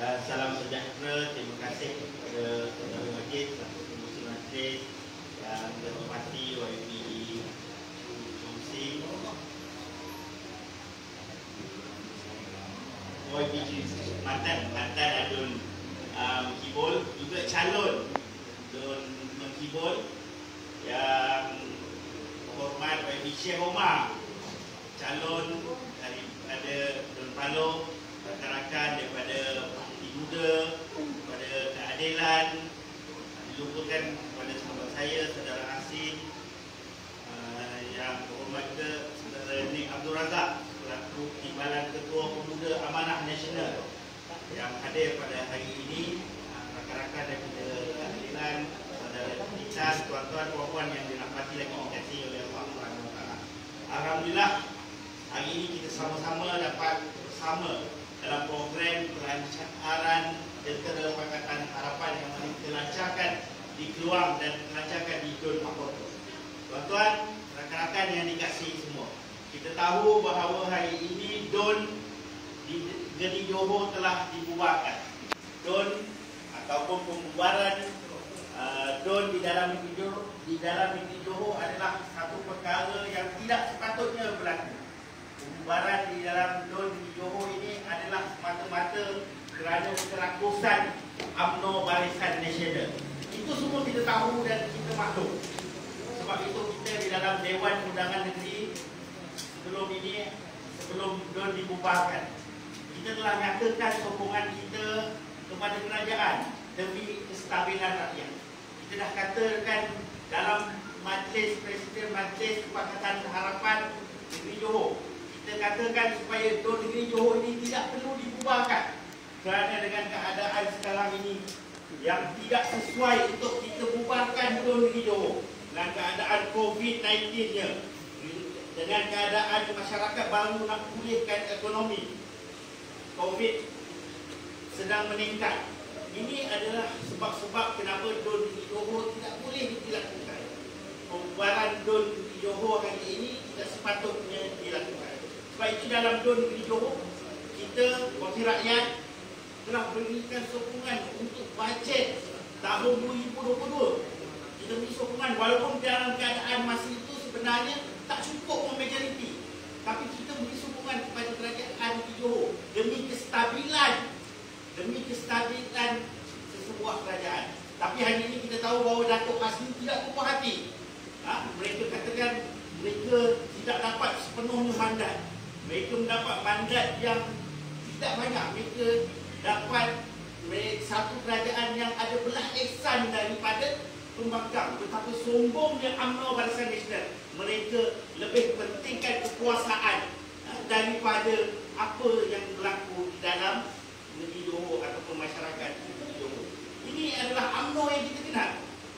Dan salam sejahtera. Terima kasih kepada Saudara Majlis selaku Pengerusi Majlis yang dihormati YB Fungsi, YB Mantan Adun Menghibul, juga calon Dun Menghibul yang hormat YB Syekh Omar, calon daripada Dun Paloh, rakan-rakan daripada Parti Muda, daripada Keadilan, dilupakan kepada sahabat saya, Saudara Asin, yang berhormat ke Saudara Nik Abdul Razak selaku Timbalan Ketua Pemuda Amanah Nasional yang hadir pada hari ini, rakan-rakan daripada Keadilan, Saudara Titan, tuan-tuan, puan-puan yang dirahmati lagi dikasihi oleh Allah Subhanahu Wa Taala. Alhamdulillah, hari ini kita sama-sama dapat bersama dalam program pelancaran Tentera Pakatan Harapan yang mana kita lancarkan di Keluang dan lancarkan di Dun Mahkota. Tuan-tuan, rakan-rakan yang dikasihi semua, kita tahu bahawa hari ini Dun di Gedi Johor telah dibubarkan. Dun ataupun pembubaran Dun di dalam Gedi Johor adalah satu perkara yang tidak sepatutnya berlaku. Pembubaran di dalam Dun di Johor ini adalah semata-mata kerana kerakusan UMNO Barisan Nasional. Itu semua kita tahu dan kita maklum. Sebab itu kita di dalam Dewan Undangan Negeri sebelum Dun dibubarkan, kita telah nyatakan sokongan kita kepada kerajaan demi kestabilan rakyat. Kita dah katakan dalam Majlis Presiden Majlis Pakatan Harapan Negeri Johor, kita katakan supaya Dun Negeri Johor ini tidak perlu dibubarkan kerana dengan keadaan sekarang ini yang tidak sesuai untuk kita bubarkan Dun Negeri Johor dengan keadaan COVID-19-nya, dengan keadaan masyarakat baru nak pulihkan ekonomi, COVID sedang meningkat. Ini adalah sebab-sebab kenapa Dun Negeri Johor tidak boleh dilakukan. Pembubaran Dun Negeri Johor hari ini tidak sepatutnya dilakukan. Sebab itu dalam Dun Negeri Johor, kita wakil rakyat telah berikan sokongan untuk bajet tahun 2022. Kita beri sokongan walaupun dalam keadaan masa itu sebenarnya tak cukup majoriti, tapi kita beri sokongan kepada kerajaan di Johor demi kestabilan sesebuah kerajaan. Tapi hari ini kita tahu bahawa Datuk Hasni tidak puas hati. Mereka katakan mereka tidak dapat sepenuhnya mandat. Mereka mendapat mandat yang tidak banyak. Mereka dapat satu kerajaan yang ada belah ihsan daripada pembangkang. Betapa sombongnya UMNO Barisan Nasional. Mereka lebih pentingkan kekuasaan daripada apa yang berlaku di dalam negeri Johor ataupun masyarakat negeri Johor. Ini adalah UMNO yang kita kenal.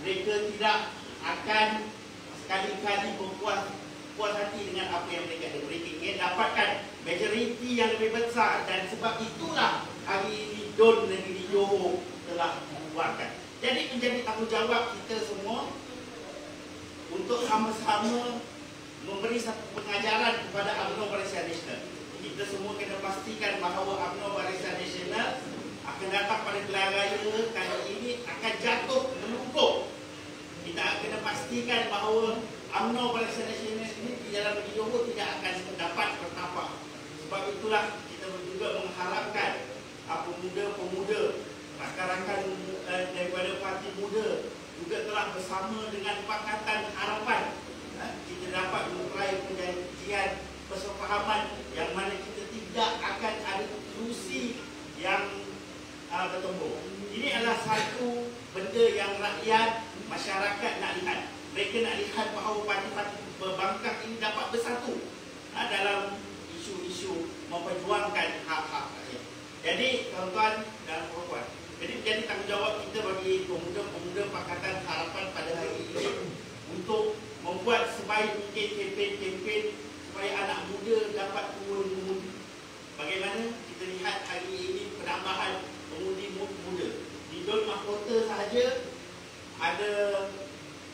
Mereka tidak akan sekali-kali berpuas hati dengan apa yang mereka ada. Mereka ingin dapatkan majoriti yang lebih besar, dan sebab itulah hari ini Dun Negeri Johor telah dibubarkan. Jadi menjadi tanggungjawab kita semua untuk sama-sama memberi satu pengajaran kepada UMNO Barisan Nasional. Kita semua kena pastikan bahawa UMNO Barisan Nasional akan datang pada gelar raya kali ini akan jatuh melungkup. Kita kena pastikan bahawa UMNO Barisan Nasional ini di dalam negeri Johor tidak akan dapat bertapak. Sebab itulah kita juga mengharapkan pemuda-pemuda, rakan-rakan daripada Parti Muda juga telah bersama dengan Pakatan Harapan. Kita dapat meraih perjanjian persefahaman yang mana kita tidak akan ada kerusi yang bertembung. Ini adalah satu benda yang rakyat, masyarakat nak lihat. Mereka nak lihat bahawa parti-parti berbangkang ini dapat bersatu dalam isu-isu memperjuangkan hak-hak rakyat. Jadi tuan-tuan dan puan-puan, jadi tanggungjawab kita bagi pemuda-pemuda Pakatan Harapan pada hari ini untuk membuat sebaik mungkin kempen-kempen supaya anak muda dapat turun mengundi. Bagaimana kita lihat hari ini penambahan pengundi muda di Dun Mahkota sahaja ada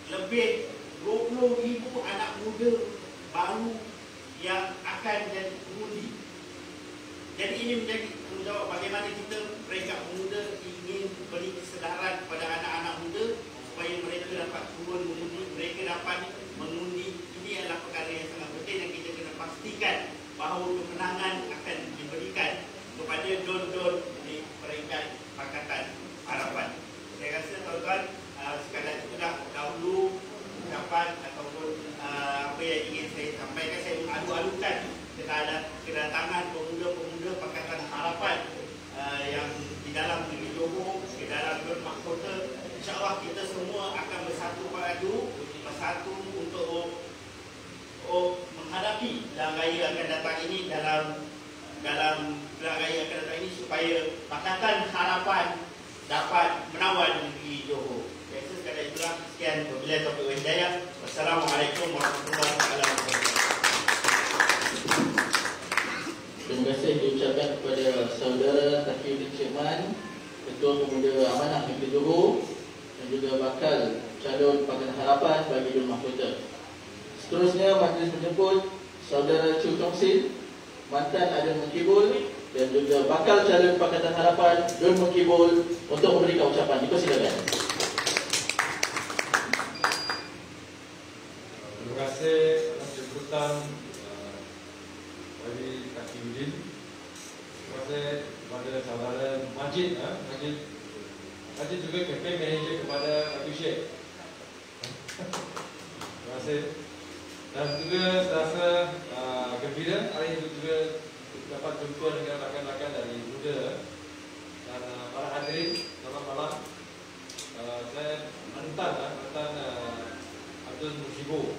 lebih 20,000 anak muda baru yang akan jadi pengundi. Jadi ini menjadi tanggungjawab bagaimana kita peringkat pemuda ingin beri kesedaran kepada anak-anak muda supaya mereka dapat turun mengundi, mereka dapat mengundi. Ini adalah perkara yang sangat penting dan kita kena pastikan bahawa kemenangan akan diberikan kepada don-don di peringkat Pakatan Harapan. Saya rasa tuan-tuan sekadar itulah dahulu ucapan ataupun apa yang ingin saya sampaikan. Saya mengadu-adukan kedatangan pemuda-pemuda Pakatan Harapan yang di dalam negeri Johor, di dalam Don Mahkota. InsyaAllah kita semua akan bersatu untuk menghadapi pilihan raya akan datang ini dalam pilihan raya akan datang ini supaya Pakatan Harapan dapat menawan negeri Johor. Saya rasa sekadar itulah. Sekian, wabillahi taufiq wal hidayah. Wassalamualaikum warahmatullahi wabarakatuh. Terima kasih diucapkan kepada saudara Taqiyuddin Syed Man, Ketua Pemuda Amanah Negeri Johor dan juga bakal calon Pakatan Harapan bagi Don Mahkota. Seterusnya majlis menjemput saudara Chu Chong Sin, mantan Adan Mengkibul dan juga bakal calon Pakatan Harapan Don Mengkibul untuk memberikan ucapan. Dipersilakan. Terima kasih atas jemputan dari Taqiyuddin. Terima kasih kepada saudara Majid, Majid juga campaign manager kepada Abu Syed. Terima kasih. Dan juga serasa gembira hari ini juga dapat jumpa dengan rakan-rakan dari muda dan para hadirin. Selamat malam. Saya mantan Abdul Mujibo.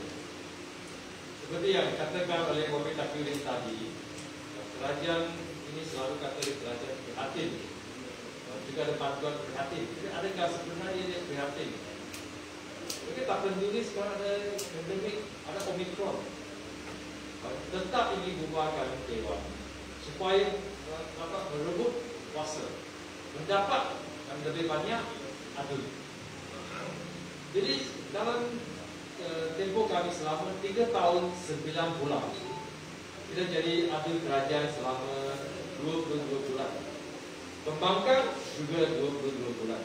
Seperti yang dikatakan oleh Wabi Taqiyuddin tadi, kerajaan ini selalu kata dia kerajaan prihatin. Juga ada bantuan prihatin. Jadi adakah sebenarnya dia prihatin? Mungkin tak peduli sekarang ada pandemik, ada Omicron. Tetap ingin bubarkan Dewan supaya dapat merebut kuasa, mendapat yang lebih banyak adil. Jadi dalam tempoh kami selama 3 tahun 9 bulan, kita jadi adil kerajaan selama 22 bulan. Pembangkang juga 22 bulan.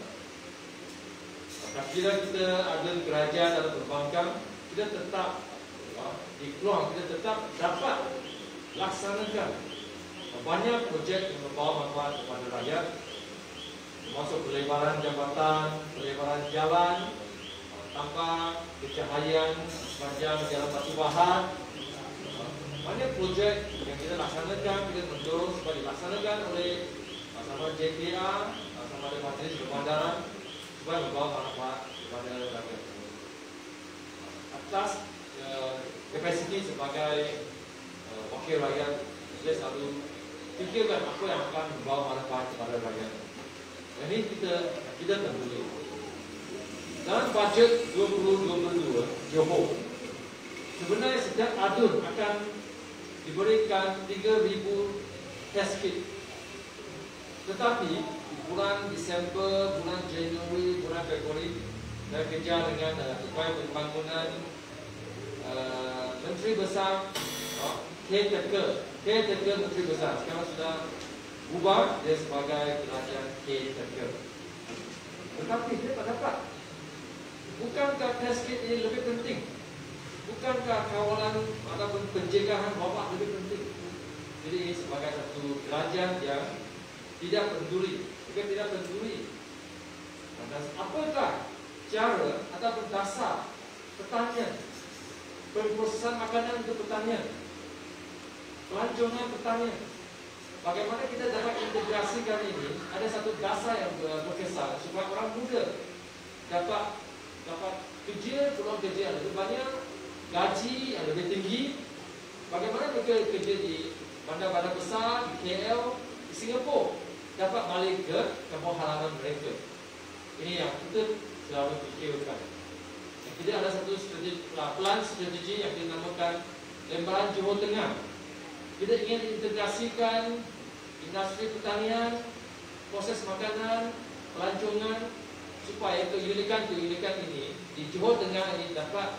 Bila kita adil kerajaan atau pembangkang, kita tetap di Keluang, kita tetap dapat laksanakan banyak projek yang membawa manfaat kepada rakyat, termasuk pelebaran jambatan, pelebaran jalan, tanpa kecahayaan sepanjang jalan Batu Bahar. Banyak projek yang kita laksanakan, kita mendorong supaya dilaksanakan oleh sama JPA, sama ada Majlis Pemandaran supaya membawa manfaat kepada rakyat. Atas kapasiti sebagai wakil rakyat, saya selalu fikirkan apa yang akan membawa manfaat kepada rakyat. Ini kita peduli. Dalam bajet 2022 Johor, sebenarnya setiap adun akan diberikan 3,000 test kit. Tetapi bulan Disember, bulan Januari, bulan Februari, saya kerja dengan upaya pembangunan Menteri Besar Caretaker Menteri Besar. Sekarang sudah ubah dia sebagai kerajaan Caretaker. Tetapi dia tak dapat. Bukankah test kit ini lebih penting? Bukankah kawalan ataupun pencegahan wabak lebih penting? Jadi ini sebagai satu kerajaan yang tidak peduli. Juga tidak peduli. Apakah cara ataupun dasar pertanian, pemprosesan makanan untuk pertanian, pelancongan pertanian? Bagaimana kita dapat integrasikan ini? Ada satu dasar yang berkesan supaya orang muda dapat kerja, peluang kerja yang lebih banyak, gaji yang lebih tinggi. Bagaimana mereka kerja di bandar-bandar besar, di KL, di Singapura, dapat balik ke kampung halaman mereka. Ini yang kita selalu fikirkan. Kita ada satu plan strategi yang dinamakan Lembaran Johor Tengah. Kita ingin integrasikan industri pertanian, proses makanan, pelancongan, supaya keunikan ini di Johor Tengah ini dapat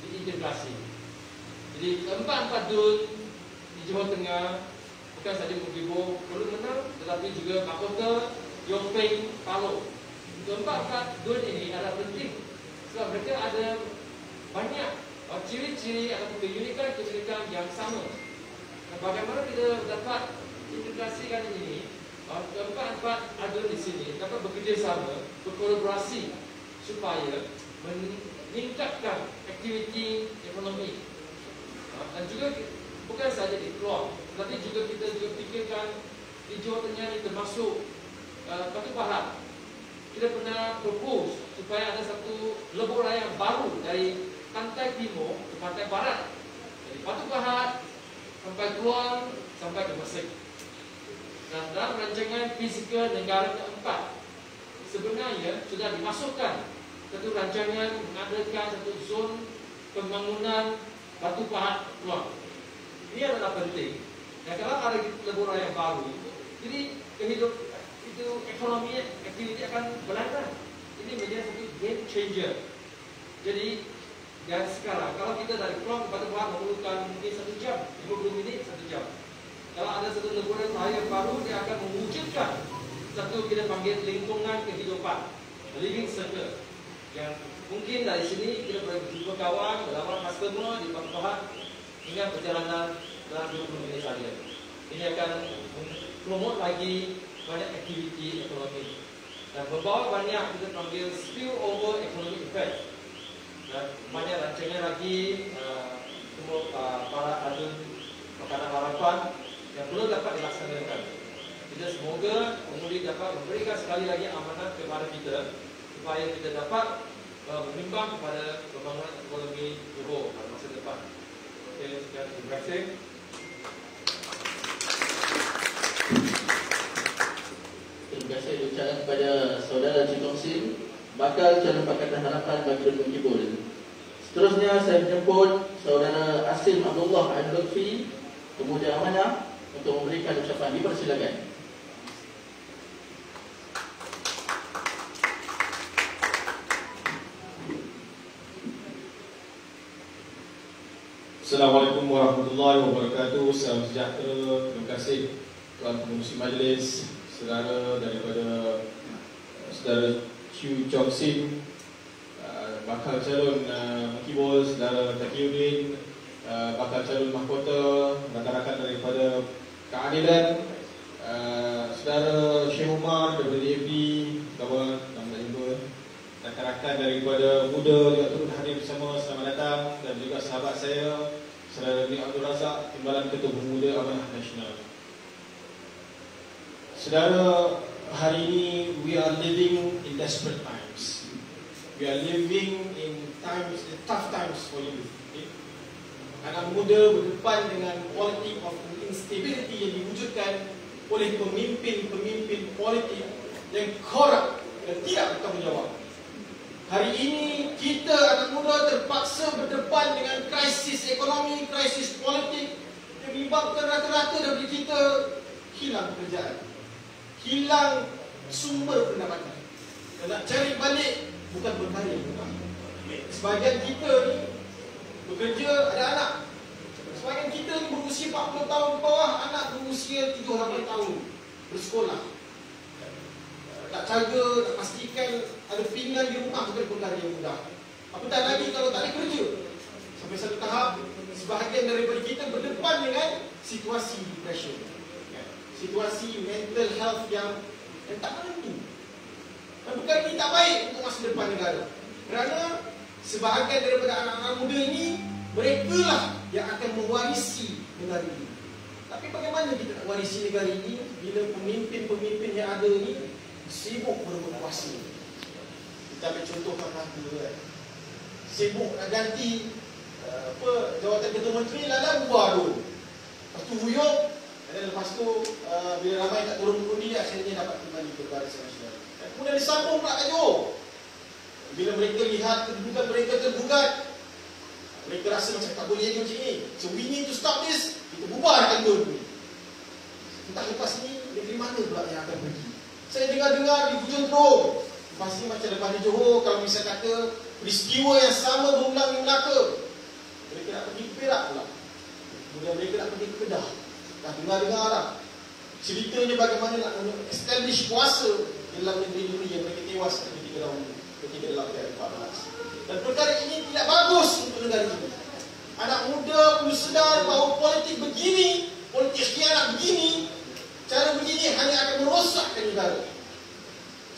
diintegrasi. Jadi empat dun di Johor Tengah bukan saja Mugibo perlu menang, tetapi tetapi juga mahkota Yong Peng Palo. Keempat-empat dun ini adalah penting sebab mereka ada banyak ciri-ciri atau keunikan yang sama. Bagaimana kita dapat integrasikan ini? Keempat-empat adun di sini dapat bekerjasama, berkolaborasi supaya meningkatkan aktiviti ekonomi. Dan juga bukan saja di Keluang, tetapi juga kita fikirkan di Johor Tengah ini termasuk Batu Pahat. Kita pernah propose supaya ada satu lebuh raya baru dari pantai timur ke pantai barat, dari Batu Pahat sampai Keluang sampai ke Mesir. Dan dalam rancangan fizikal negara keempat sebenarnya sudah dimasukkan satu rancangan mengadakan satu zon pembangunan Batu Pahat Keluang. Ini adalah penting. Dan kalau ada lebuh raya baru, jadi itu ekonomi aktiviti akan berlanjut. Ini menjadi satu game changer. Jadi dan sekarang kalau kita dari Keluang ke Batu Pahat memerlukan mungkin 1 jam, 50 minit 1 jam. Kalau ada satu lebuh raya baru, dia akan mewujudkan satu kita panggil lingkungan kehidupan, living circle. Yang mungkin dari sini kita boleh berjumpa kawan, berlawan customer di Batu Pahat hingga perjalanan dalam 20 minit saja. Ini akan promote lagi banyak aktiviti ekonomi dan membawa banyak kita panggil spill over economic effect. Dan banyak rancangan lagi semua para adun makanan harapan yang perlu dapat dilaksanakan. Kita semoga pengundi dapat memberikan sekali lagi amanat kepada kita supaya kita dapat menyumbang kepada pembangunan ekonomi Johor pada masa depan. Okey, sekian, terima kasih. Terima kasih ucapkan kepada saudara Cik Tong Sim, bakal calon Pakatan Harapan bagi Dun Kibul. Seterusnya saya menjemput saudara Asim Abdullah Al-Lutfi, Pemuda Amanah, untuk memberikan ucapan. Dipersilakan. Assalamualaikum warahmatullahi wabarakatuh. Salam sejahtera. Terima kasih Tuan Pengerusi Majlis, saudara daripada saudara Chiu Chong Sim, bakal calon Kibul, saudara Takiuddin, bakal calon mahkota, rakan-rakan daripada keadilan, saudara Syekh Umar daripada DAP, kawan nama jumpa, rakan-rakan daripada muda juga turut hadir bersama, selamat datang, dan juga sahabat saya saudara Nik Abdul Razak, Timbalan Ketua Pemuda Amanah Nasional. Saudara, hari ini we are living in desperate times. We are living in times, tough times for you. Okay? Anak muda berdepan dengan politik of instability yang diwujudkan oleh pemimpin-pemimpin politik yang korup dan tidak bertanggungjawab. Hari ini kita anak muda terpaksa berdepan dengan krisis ekonomi, krisis politik yang menyebabkan rata-rata daripada kita hilang pekerjaan, hilang sumber pendapatan. Dan nak cari balik bukan perkara yang mudah. Sebahagian kita ni bekerja, ada anak. Sebahagian kita ni berusia 40 tahun ke bawah, anak berusia 7-8 tahun bersekolah. Nak jaga, nak pastikan ada pinggan di rumah bukan perkara yang mudah. Apatah lagi kalau tak ada kerja. Sampai satu tahap, sebahagian daripada kita berdepan dengan situasi depression, situasi mental health yang tak menentu. Dan perkara ini tak baik untuk masa depan negara. Kerana sebahagian daripada anak-anak muda ini, mereka lah yang akan mewarisi negara ini. Tapi bagaimana kita nak warisi negara ini bila pemimpin-pemimpin yang ada ini sibuk berebut kuasa? Kita ambil contoh Melaka kan. Sibuk nak ganti jawatan Ketua Menteri, lalu buah dulu. Lepas tu huyuk, dan lepas tu bila ramai tak turun mengundi, akhirnya dapat kembali ke Barisan Nasional. Kemudian disambung pula kat Johor. Bila mereka lihat kedudukan mereka tergugat, mereka rasa macam tak boleh macam ni. So we need to stop this. Kita bubarkan dulu ni. Entah lepas ni negeri mana pula yang akan pergi. Saya dengar-dengar di hujung teruk. Lepas ni macam lepas di Johor, kalau misalnya kata peristiwa yang sama berulang di Melaka, mereka nak pergi ke Perak pula. Kemudian mereka nak pergi ke Kedah. Dah dengar-dengar lah. ceritanya bagaimana nak establish kuasa dalam negeri yang mereka tewas ketika dalam PRU14. Dan perkara ini tidak bagus untuk negara ini. Anak muda perlu sedar bahawa politik begini, politik khianat begini, cara begini hanya akan merosakkan negara.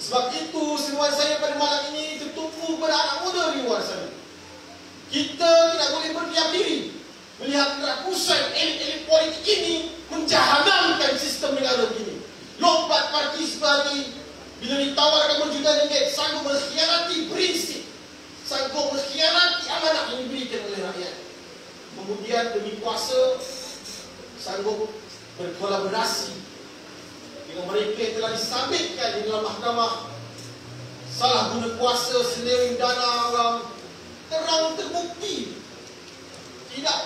Sebab itu seruan saya pada malam ini tertumpu pada anak muda di luar sana. Kita tidak boleh berdiam diri melihat ratusan elit-elit politik ini menjahanamkan sistem negara begini. Lompat partisipasi, bila ditawarkan berjuta ringgit, sanggup mengkhianati prinsip, sanggup mengkhianati amanah yang diberikan oleh rakyat. Kemudian demi kuasa, sanggup berkolaborasi dengan mereka yang telah disabitkan di dalam mahkamah, salah guna kuasa, seleweng dana orang, terang terbukti, tidak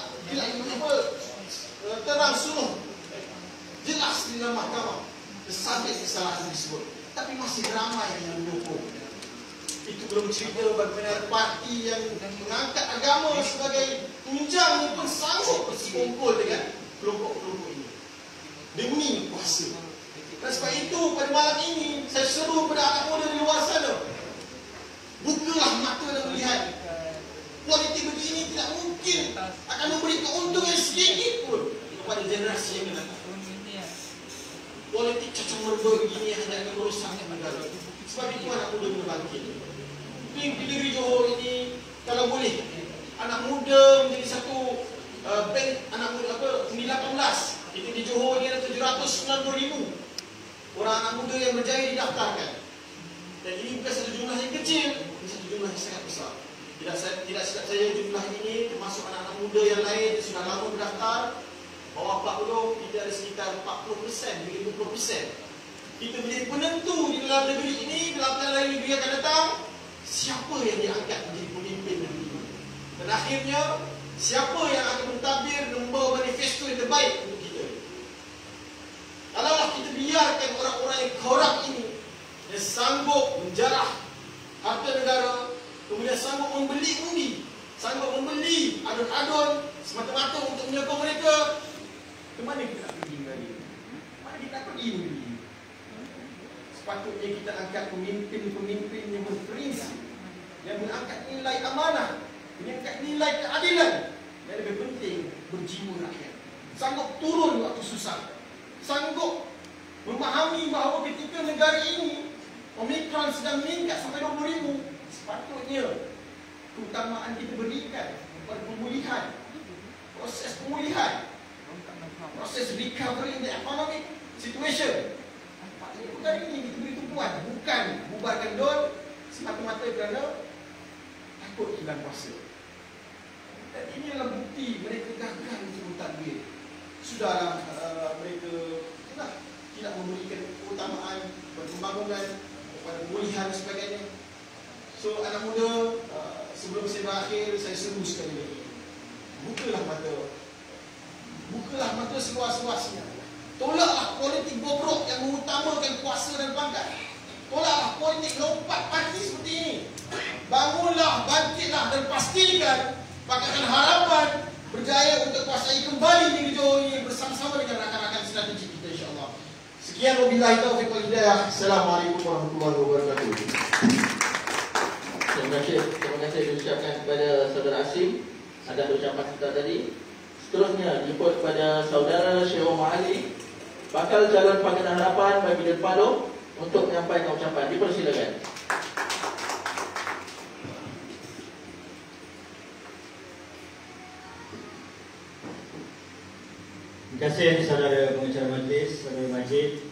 terang suruh, jelas di dalam mahkamah tersabit kesalahan tersebut, tapi masih ramai yang mendukung. Itu belum cerita bagaimana parti yang mengangkat agama sebagai tunjang pun sanggup berkumpul dengan kelompok-kelompok ini demi kuasa. Dan sebab itu pada malam ini saya seru pada anak muda di luar sana, bukalah mata dan melihat politik begini tidak mungkin akan memberi keuntungan sedikit pun kepada generasi yang akan datang. Politik cacang merba begini hanya akan merosakkan negara. Sebab itu anak muda kena bangkit. Pimpin negeri Johor ini kalau boleh anak muda menjadi satu bank anak muda Undi 18. Itu di Johor ini ada 790,000 orang anak muda yang berjaya didaftarkan. Dan ini bukan satu jumlah yang kecil, ini satu jumlah yang sangat besar. Tidak silap saya jumlah ini termasuk anak-anak muda yang lain yang sudah lama berdaftar. Bawah 40 kita ada sekitar 40% hingga 50%. Kita menjadi penentu di dalam negeri ini, dalam pilihan negeri akan datang, siapa yang diangkat menjadi pemimpin negeri ini. Dan akhirnya, siapa yang akan mentadbir membawa manifesto yang terbaik untuk kita. Kalaulah kita biarkan orang-orang yang korup ini yang sanggup menjarah harta negara, kemudian sanggup membeli undi, sanggup membeli adun-adun semata-mata untuk menyokong mereka, ke mana kita nak pergi lagi? Mana kita nak pergi negeri? Sepatutnya kita angkat pemimpin-pemimpin yang berprinsip, yang mengangkat nilai amanah, mengangkat nilai keadilan, dan lebih penting berjiwa rakyat. Sanggup turun waktu susah, sanggup memahami bahawa ketika negara ini Omicron sedang meningkat sampai 20,000, sepatutnya keutamaan kita berikan kepada pemulihan, proses pemulihan, proses recovery in the economic situation. Patutnya perkara ini kita beri tumpuan, bukan bubarkan DUN semata-mata kerana takut hilang kuasa. Dan ini adalah bukti mereka gagal untuk mentadbir. Sudahlah mereka tidak memberikan keutamaan kepada pembangunan, kepada pemulihan dan sebagainya. So anak muda, sebelum saya berakhir, saya seru sekali lagi, bukalah mata seluas-luasnya. Tolaklah politik bobrok yang mengutamakan kuasa dan pangkat. Tolaklah politik lompat parti seperti ini. Bangunlah, bangkitlah dan pastikan Pakatan Harapan berjaya untuk kuasai kembali negeri Johor ini bersama-sama dengan rakan-rakan strategi kita, insya-Allah. Sekian, wabillahi taufiq wal hidayah. Assalamualaikum warahmatullahi wabarakatuh. Terima kasih diucapkan kepada saudara Asim atas ucapan kita tadi. Seterusnya dijemput kepada saudara Syekh Omar Ali, bakal calon Pakatan Harapan bagi Denpasar, untuk menyampaikan ucapan. Dipersilakan. Terima kasih saudara pengacara majlis, saudara Majid.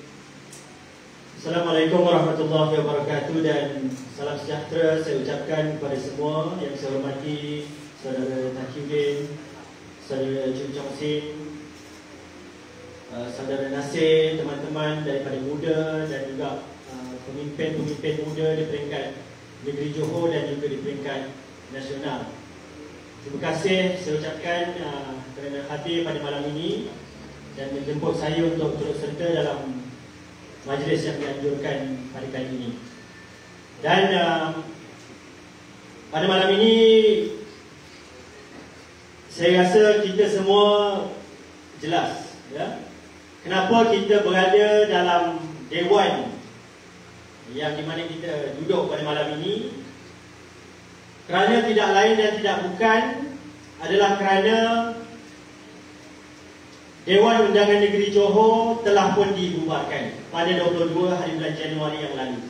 Assalamualaikum warahmatullahi wabarakatuh dan salam sejahtera saya ucapkan kepada semua yang saya hormati saudara Takiuddin, saudara Chun Chong Sin, saudara Nasir, teman-teman daripada muda dan juga pemimpin-pemimpin muda di peringkat negeri Johor dan juga di peringkat nasional. Terima kasih saya ucapkan kerana hadir pada malam ini dan menjemput saya untuk turut serta dalam majlis yang dianjurkan pada kali ini. Dan pada malam ini saya rasa kita semua jelas, ya, kenapa kita berada dalam dewan yang di mana kita duduk pada malam ini. Kerana tidak lain dan tidak bukan adalah kerana Dewan Undangan Negeri Johor telah pun dibubarkan pada 22 hari bulan Januari yang lalu.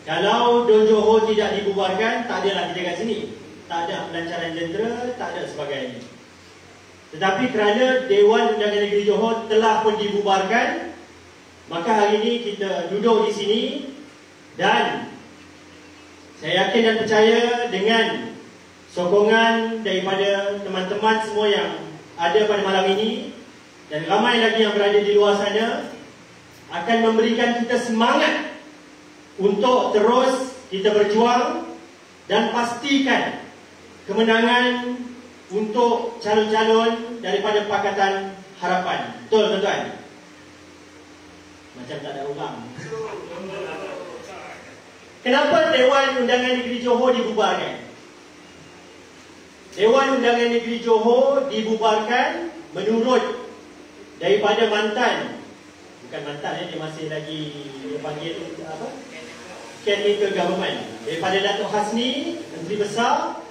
Kalau Don Johor tidak dibubarkan, tak adalah kita kat sini. Tak ada pelancaran jentera, tak ada sebagainya. Tetapi kerana Dewan Undangan Negeri Johor telah pun dibubarkan, maka hari ini kita duduk di sini dan saya yakin dan percaya dengan sokongan daripada teman-teman semua yang ada pada malam ini dan ramai lagi yang berada di luar sana akan memberikan kita semangat untuk terus kita berjuang dan pastikan kemenangan untuk calon-calon daripada Pakatan Harapan. Betul tuan-tuan? Macam tak ada orang. Kenapa Dewan Undangan Negeri Johor dibubarkan? Dewan Undangan Negeri Johor dibubarkan menurut daripada mantan, bukan mantan dia masih lagi dia panggil apa? Caretaker Government, daripada Datuk Hasni, Menteri Besar.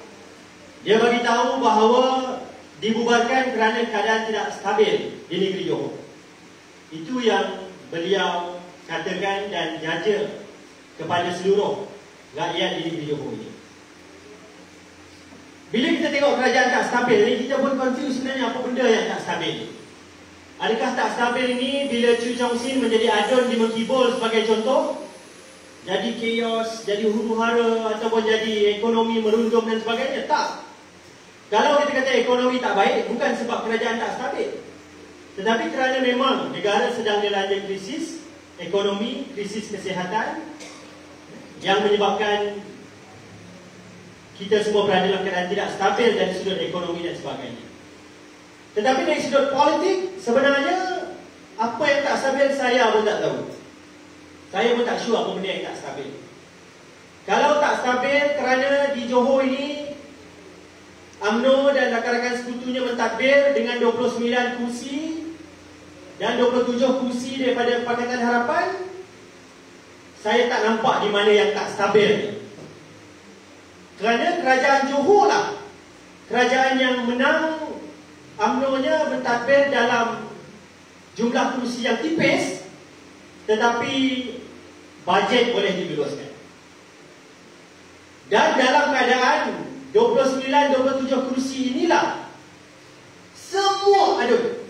Dia bagi tahu bahawa dibubarkan kerana keadaan tidak stabil di negeri Johor. Itu yang beliau katakan dan jaja kepada seluruh rakyat di negeri Johor ini. Bila kita tengok kerajaan tak stabil ni, kita pun confuse sebenarnya apa benda yang tak stabil. Adakah tak stabil ini bila Chu Chong Sin menjadi adun di Mengkibul sebagai contoh, jadi chaos, jadi huru-hara ataupun jadi ekonomi merundum dan sebagainya? Tak. Kalau kita kata ekonomi tak baik, bukan sebab kerajaan tak stabil, tetapi kerana memang negara sedang dilanda krisis ekonomi, krisis kesihatan yang menyebabkan kita semua berada dalam keadaan tidak stabil dari sudut ekonomi dan sebagainya. Tetapi dari sudut politik, sebenarnya apa yang tak stabil saya pun tak tahu. Saya pun tak sure apa benda yang tak stabil. Kalau tak stabil kerana di Johor ini UMNO dan rakan-rakan sekutunya mentadbir dengan 29 kursi dan 27 kursi daripada Pakatan Harapan, saya tak nampak di mana yang tak stabil. Kerana kerajaan Johor lah kerajaan yang menang, UMNO-nya mentadbir dalam jumlah kursi yang tipis, tetapi bajet boleh diluluskan. Dan dalam keadaan 29-27 kursi inilah semua adun.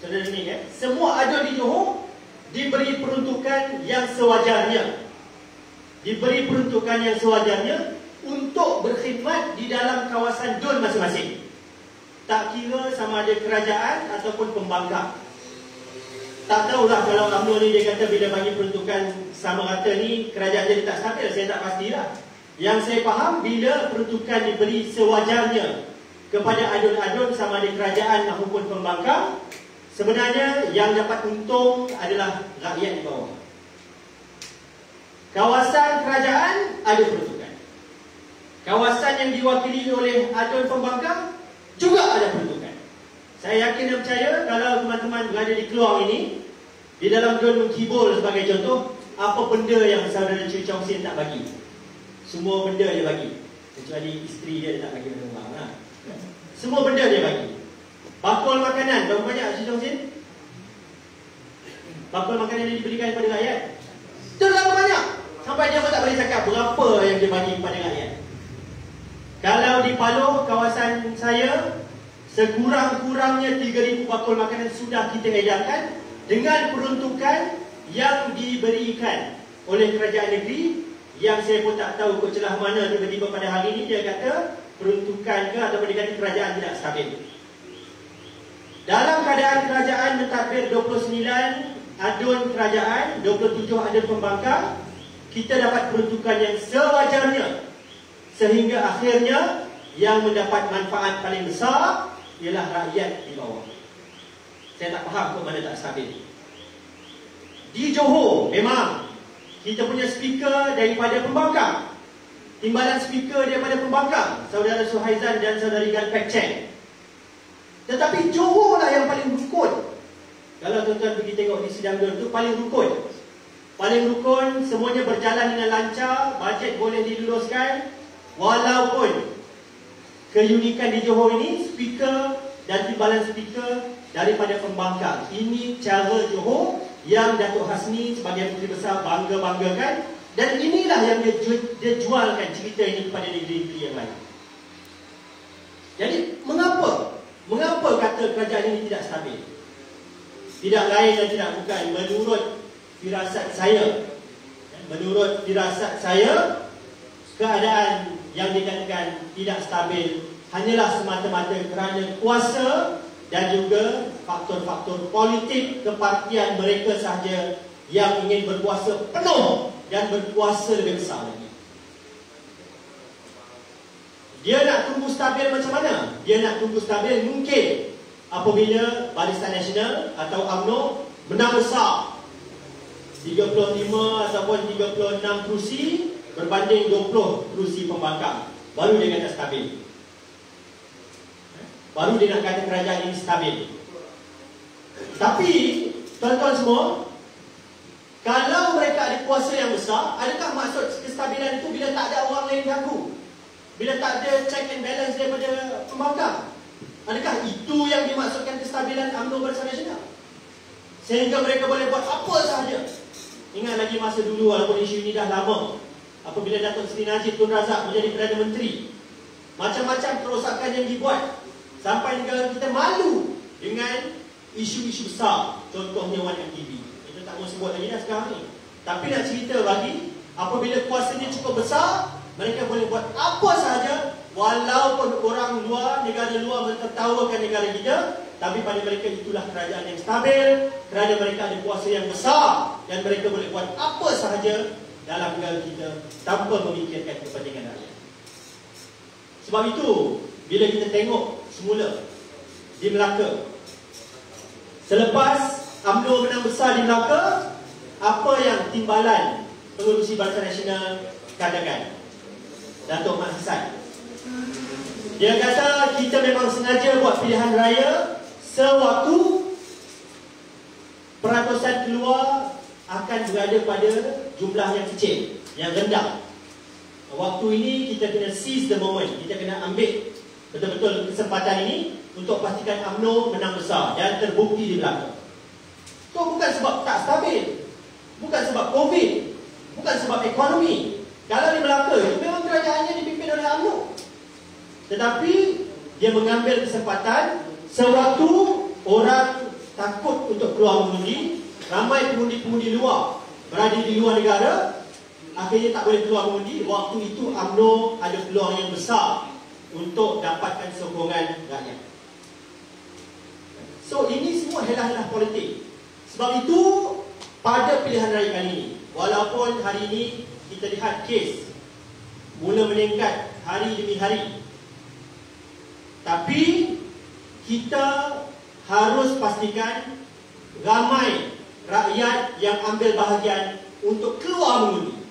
Saudara ni semua adun di Johor diberi peruntukan yang sewajarnya. Diberi peruntukan yang sewajarnya untuk berkhidmat di dalam kawasan DUN masing-masing. Tak kira sama ada kerajaan ataupun pembangkang. Tak tahulah kalau UMNO ni dia kata bila bagi peruntukan sama rata ni kerajaan jadi tak stabil, saya tak pastilah. Yang saya faham bila peruntukan diberi sewajarnya kepada adun-adun sama ada kerajaan maupun pembangkang, sebenarnya yang dapat untung adalah rakyat di bawah. Kawasan kerajaan ada peruntukan. Kawasan yang diwakili oleh adun pembangkang juga ada peruntukan. Saya yakin dan percaya kalau teman-teman berada di Keluang ini, di dalam DUN Mengkibul sebagai contoh, apa benda yang saudara Chu Chong Sin tak bagi? Semua benda dia bagi. Kecuali isteri dia tak bagi benda orang lah. Semua benda dia bagi. Bakul makanan, berapa banyak Chu Chong Sin? Bakul makanan yang diberikan kepada rakyat terlalu banyak, sampai dia pun tak boleh cakap berapa yang dia bagi kepada rakyat. Kalau di Paloh, kawasan saya, sekurang-kurangnya 3,000 bakul makanan sudah kita edarkan dengan peruntukan yang diberikan oleh kerajaan negeri, yang saya pun tak tahu kok celah mana tiba-tiba pada hari ini dia kata peruntukan ke ataupun dia kata kerajaan tidak stabil. Dalam keadaan kerajaan mentadbir 29 adun kerajaan, 27 adun pembangkang, kita dapat peruntukan yang sewajarnya, sehingga akhirnya yang mendapat manfaat paling besar ialah rakyat di bawah. Saya tak faham kok mana tak stabil. Di Johor memang kita punya speaker daripada pembangkang, timbalan speaker daripada pembangkang, saudara Suhaizan dan saudari Gan Pek Cheng. Tetapi Johor lah yang paling rukun. Kalau tuan-tuan pergi tengok di sidang itu, paling rukun. Paling rukun, semuanya berjalan dengan lancar, bajet boleh diluluskan. Walaupun keunikan di Johor ini, speaker dan timbalan speaker daripada pembangkang. Ini cara Johor yang Datuk Hasni sebagai Menteri Besar bangga-banggakan. Dan inilah yang dia jualkan cerita ini kepada negeri-negeri yang lain. Jadi, mengapa kata kerajaan ini tidak stabil? Tidak lain dan tidak bukan menurut firasat saya. Menurut firasat saya, keadaan yang dikatakan tidak stabil hanyalah semata-mata kerana kuasa dan juga faktor-faktor politik kepartian mereka sahaja yang ingin berkuasa penuh dan berkuasa lebih besar lagi. Dia nak tunggu stabil macam mana? Dia nak tunggu stabil mungkin apabila Barisan Nasional atau UMNO menang besar 35 ataupun 36 kerusi berbanding 20 kerusi pembangkang, baru dia kata stabil. Baru dia nak kata kerajaan ini stabil. Tapi tuan-tuan semua, kalau mereka ada kuasa yang besar, adakah maksud kestabilan itu bila tak ada orang lain ganggu? Bila tak ada check and balance daripada pembangkang? Adakah itu yang dimaksudkan kestabilan UMNO Barisan Nasional? Sehingga mereka boleh buat apa sahaja. Ingat lagi masa dulu, walaupun isu ini dah lama, apabila Datuk Seri Najib Tun Razak menjadi Perdana Menteri, macam-macam kerosakan yang dibuat sampai negara kita malu dengan isu-isu besar. Contohnya 1MDB. Itu tak mau sebut lagi dah sekarang ni. Tapi nak cerita bagi, apabila kuasanya cukup besar, mereka boleh buat apa sahaja. Walaupun orang luar, negara luar mentertawakan negara kita, tapi pada mereka itulah kerajaan yang stabil, kerana mereka ada kuasa yang besar dan mereka boleh buat apa sahaja dalam negara kita tanpa memikirkan kepentingan rakyat. Sebab itu, bila kita tengok semula di Melaka, selepas UMNO menang besar di Melaka, apa yang timbalan Pengerusi Barisan Nasional katakan? Datuk Mat Hasan, dia kata kita memang sengaja buat pilihan raya sewaktu peratusan keluar akan berada pada jumlah yang kecil, yang rendah. Waktu ini kita kena seize the moment. Kita kena ambil betul-betul kesempatan ini untuk pastikan UMNO menang besar dan terbukti di belakang. Itu bukan sebab tak stabil, bukan sebab COVID, bukan sebab ekonomi. Kalau di Melaka itu memang kerajaannya dipimpin oleh UMNO. Tetapi dia mengambil kesempatan sewaktu orang takut untuk keluar mengundi, ramai pengundi-pengundi luar berada di luar negara, akhirnya tak boleh keluar mengundi. Waktu itu UMNO ada peluang yang besar untuk dapatkan sokongan rakyat. So ini semua helah-helah politik. Sebab itu pada pilihan raya kali ini, walaupun hari ini kita lihat kes mula meningkat hari demi hari, tapi kita harus pastikan ramai rakyat yang ambil bahagian untuk keluar mengundi.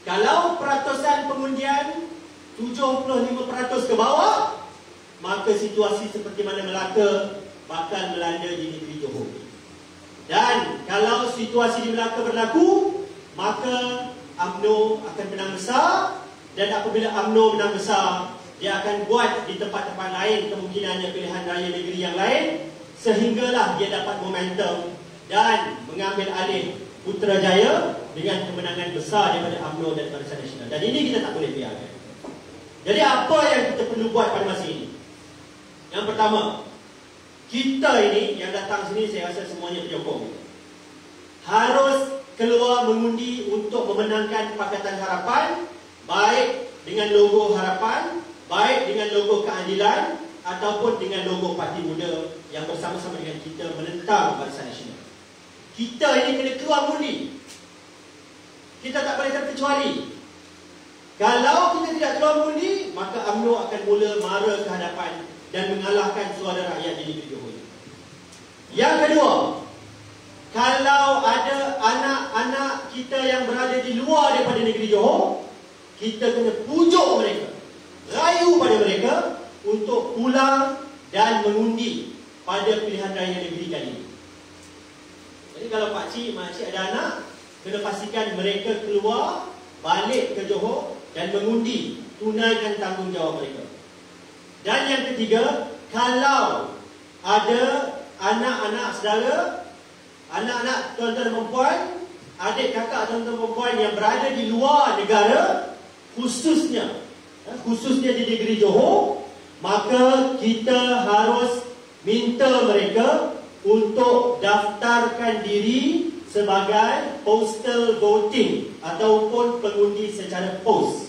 Kalau peratusan pengundian 75% ke bawah, maka situasi seperti mana Melaka bakal melanda di negeri Johor. Dan kalau situasi di Melaka berlaku, maka UMNO akan menang besar. Dan apabila UMNO menang besar, dia akan buat di tempat-tempat lain kemungkinannya pilihan raya negeri yang lain, sehinggalah dia dapat momentum dan mengambil alih Putrajaya dengan kemenangan besar daripada UMNO dan Barisan Nasional. Dan ini kita tak boleh biarkan. Jadi apa yang kita perlu buat pada masa ini? Yang pertama, kita ini yang datang sini, saya rasa semuanya penyokong, harus keluar mengundi untuk memenangkan Pakatan Harapan, baik dengan logo Harapan, baik dengan logo Keadilan, ataupun dengan logo Parti Muda yang bersama-sama dengan kita menentang Barisan Nasional. Kita ini kena keluar mengundi. Kita tak boleh terkecuali. Kalau kita tidak keluar mengundi, maka UMNO akan mula mara ke hadapan dan mengalahkan suara rakyat di negeri Johor. Yang kedua, kalau ada anak-anak kita yang berada di luar daripada negeri Johor, kita kena pujuk mereka, rayu pada mereka untuk pulang dan mengundi pada pilihan raya negeri kali ini. Jadi kalau pakcik, makcik ada anak, kena pastikan mereka keluar, balik ke Johor dan mengundi, tunaikan tanggungjawab mereka. Dan yang ketiga, kalau ada anak-anak saudara, anak-anak tuan-tuan dan puan, adik kakak tuan-tuan dan puan yang berada di luar negara, khususnya di negeri Johor, maka kita harus minta mereka untuk daftarkan diri sebagai postal voting ataupun pengundi secara pos.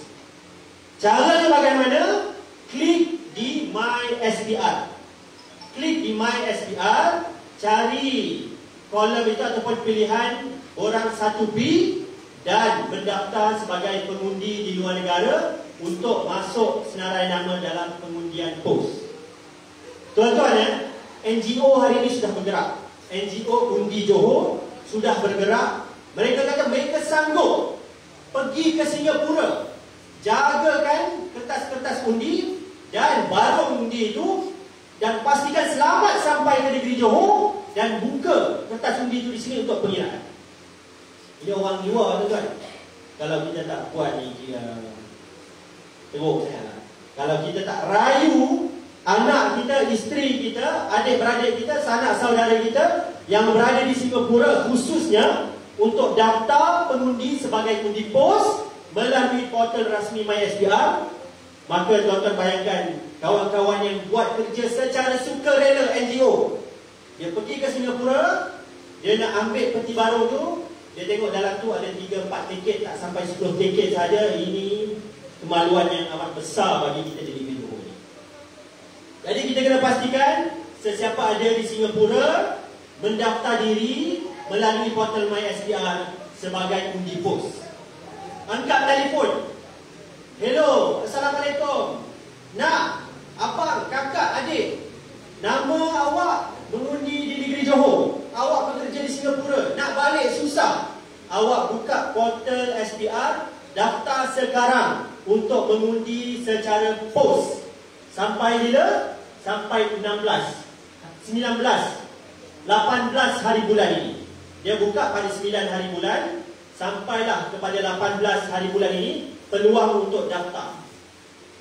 Caranya bagaimana? Klik di My SPR. Klik di My SPR, cari kolom itu ataupun pilihan orang 1B dan mendaftar sebagai pengundi di luar negara untuk masuk senarai nama dalam pengundian pos. Tuan-tuan, NGO hari ini sudah bergerak. NGO Undi Johor sudah bergerak. Mereka kata mereka sanggup pergi ke Singapura, jagakan kertas-kertas undi dan baru undi itu, dan pastikan selamat sampai ke negeri Johor dan buka kertas undi itu di sini untuk pengiraan. Ini orang luar, tuan-tuan. Kalau kita tak buat ni, kira teruk sangat. Kalau kita tak rayu anak kita, isteri kita, adik-beradik kita, sanak saudara kita yang berada di Singapura khususnya untuk daftar pengundi sebagai undi pos melalui portal rasmi MySPR, maka tuan-tuan bayangkan kawan-kawan yang buat kerja secara sukarela NGO, dia pergi ke Singapura, dia nak ambil peti baru tu, dia tengok dalam tu ada 3-4 tiket, tak sampai 10 tiket saja. Ini kemaluan yang amat besar bagi kita di negeri Johor ni. Jadi kita kena pastikan sesiapa ada di Singapura mendaftar diri melalui portal MySPR sebagai undi pos. Angkat telefon. Hello, Assalamualaikum. Nak, abang, kakak, adik, nama awak mengundi di negeri Johor, awak bekerja di Singapura, nak balik susah. Awak buka portal SPR, daftar sekarang untuk mengundi secara pos. Sampai bila? Sampai 18 hari bulan ini. Dia buka pada 9 hari bulan, sampailah kepada 18 hari bulan ini, peluang untuk daftar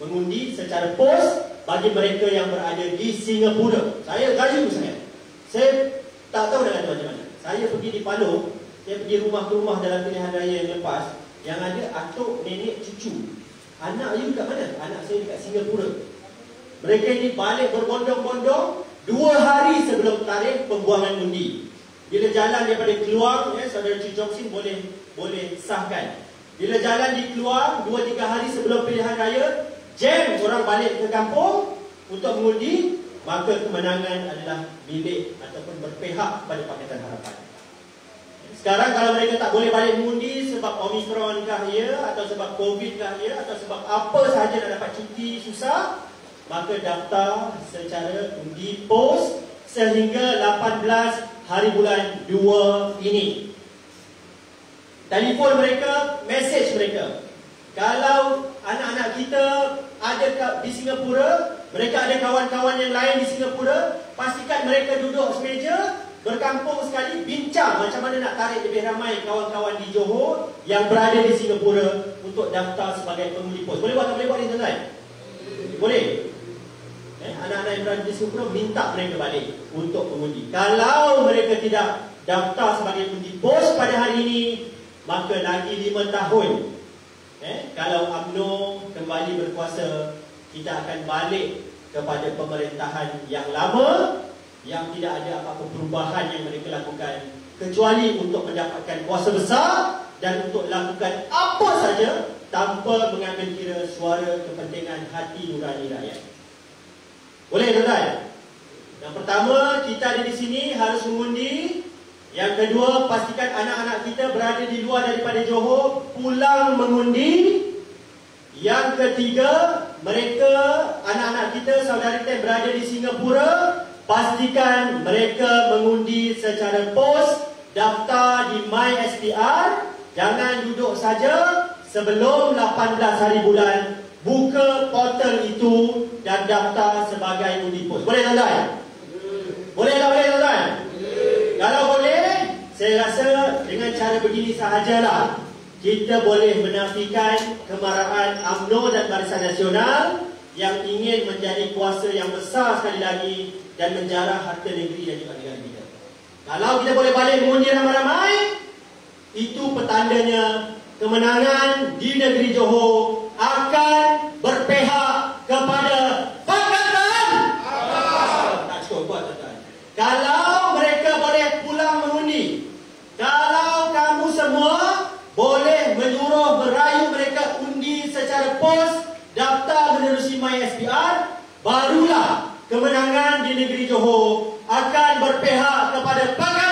mengundi secara pos bagi mereka yang berada di Singapura. Saya gayu sangat. Saya tak tahu nak kata macam mana. Saya pergi di Paloh, saya pergi rumah ke rumah dalam pilihan raya yang lepas, yang ada atuk, nenek, cucu. Anak you kat mana? Anak saya dekat Singapura. Mereka ini balik berbondong-bondong 2 hari sebelum tarikh pembuangan undi. Bila jalan daripada Keluang, saudara Chu Chong Sin boleh sahkan. Bila jalan di Keluang 2-3 hari sebelum pilihan raya, jam orang balik ke kampung untuk mengundi, maka kemenangan adalah milik ataupun berpihak pada Pakatan Harapan. Sekarang kalau mereka tak boleh balik mengundi sebab Omicron kah ya, atau sebab Covid kah ya, atau sebab apa sahaja nak dapat cuti susah, maka daftar secara undi pos sehingga 18 hari bulan 2 ini. Telefon mereka, mesej mereka. Kalau anak-anak kita ada di Singapura, mereka ada kawan-kawan yang lain di Singapura, pastikan mereka duduk semeja, berkampung sekali, bincang macam mana nak tarik lebih ramai kawan-kawan di Johor yang berada di Singapura untuk daftar sebagai pengundi pos. Boleh buat tak boleh buat ni, tuan-tuan? Boleh. Anak-anak yang berada di Singapura, minta mereka balik untuk mengundi. Kalau mereka tidak daftar sebagai pengundi pos pada hari ini, maka lagi 5 tahun, kalau UMNO kembali berkuasa, kita akan balik kepada pemerintahan yang lama, yang tidak ada apa-apa perubahan yang mereka lakukan, kecuali untuk mendapatkan kuasa besar dan untuk lakukan apa saja tanpa mengambil kira suara kepentingan hati nurani rakyat. Boleh, tuan-tuan? Yang pertama, kita ada di sini harus mengundi. Yang kedua, pastikan anak-anak kita berada di luar daripada Johor pulang mengundi. Yang ketiga, mereka, anak-anak kita, saudara kita yang berada di Singapura, pastikan mereka mengundi secara pos, daftar di MySPR. Jangan duduk saja, sebelum 18 hari bulan, buka portal portal itu dan daftar sebagai undi pos. Boleh tuan-tuan? Boleh tak boleh tuan-tuan? Kalau boleh, saya rasa dengan cara begini sahajalah kita boleh menafikan kemarahan UMNO dan Barisan Nasional yang ingin menjadi kuasa yang besar sekali lagi dan menjarah harta negeri dan juga negara kita. Kalau kita boleh balik mengundi ramai-ramai, itu petandanya kemenangan di negeri Johor akan berpihak kepada Pakatan. Tak cukup buat tuan-tuan. Kalau mereka boleh pulang mengundi, kalau kamu semua boleh menyuruh merayu mereka undi secara pos, daftar menerusi MySPR, barulah kemenangan di negeri Johor akan berpihak kepada Pakatan.